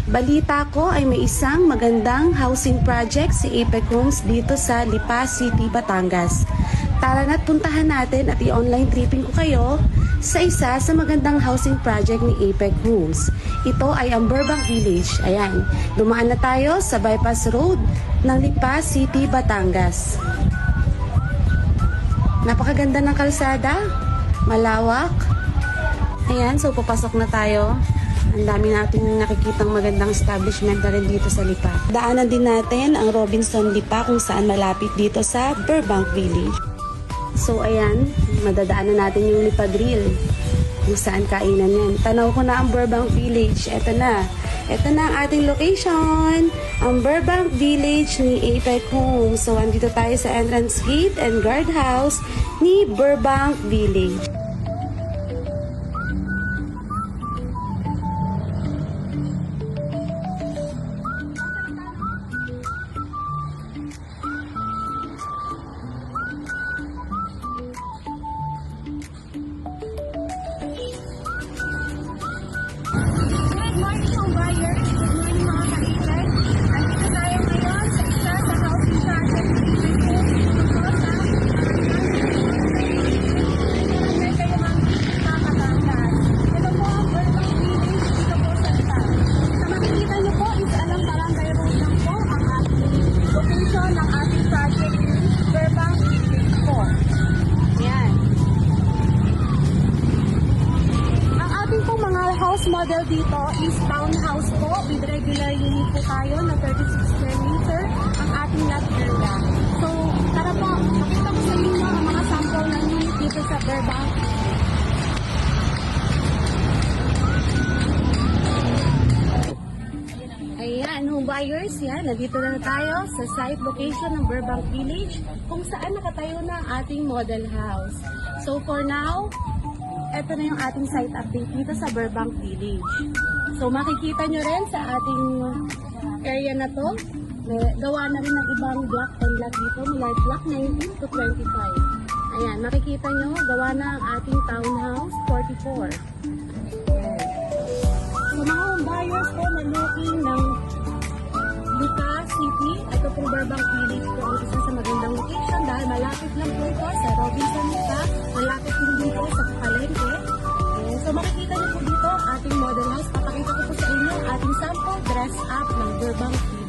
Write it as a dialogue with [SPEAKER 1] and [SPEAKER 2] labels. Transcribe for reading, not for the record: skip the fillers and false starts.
[SPEAKER 1] Balita ko ay may isang magandang housing project si Apex Homes dito sa Lipa City, Batangas. Tara na't puntahan natin at i-online tripping ko kayo sa isa sa magandang housing project ni Apex Homes. Ito ay ang Burbank Village. Ayan, dumaan na tayo sa bypass road ng Lipa City, Batangas. Napakaganda ng kalsada, malawak. Ayan, so papasok na tayo. Ang dami natin nakikitang magandang establishment na rin dito sa Lipa. Daanan din natin ang Robinson Lipa kung saan malapit dito sa Burbank Village. So ayan, madadaanan natin yung Lipa Grill kung saan kainan yan. Tanaw ko na ang Burbank Village. Ito na. Ito na ang ating location. Ang Burbank Village ni Apex Homes. So andito tayo sa entrance gate and guardhouse ni Burbank Village.
[SPEAKER 2] Good morning home buyers. Good morning mga kaibigan. Andito tayo ngayon sa isa sa housing project dito sa kayo mga Batangas. Ito po ang Burbank Village dito po sa Lipa. Sa makikita niyo po is alang barangay road lang po ang ating location ng ating project Burbank Village po. Yan. Ang ating pong mga house model dito is townhouse po with regular unit po tayo na 36 square meter ang ating lot area. So, tara po, makita ko sa inyo ang mga sample ng unit dito sa Burbank. Ayan, home buyers, yan, nandito na tayo sa site location ng Burbank Village kung saan nakatayo na ang ating model house. So, for now, ito na yung ating site update dito sa Burbank Village. So makikita nyo rin sa ating area na to, gawa na rin ng ibang block and lot dito mula block 19 to 25. Ayan, makikita nyo, gawa na ang ating townhouse 44. Ayan. So mga home buyers po na looking ng Lipa City, ito pong Burbank Village po ang isa sa magandang location dahil malapit lang po ito sa Robinson Lipa, malapit din dito sa Palengke. So makikita niyo po dito ating model house. Papakita ko po sa inyo ating sample dress up ng Burbank Village.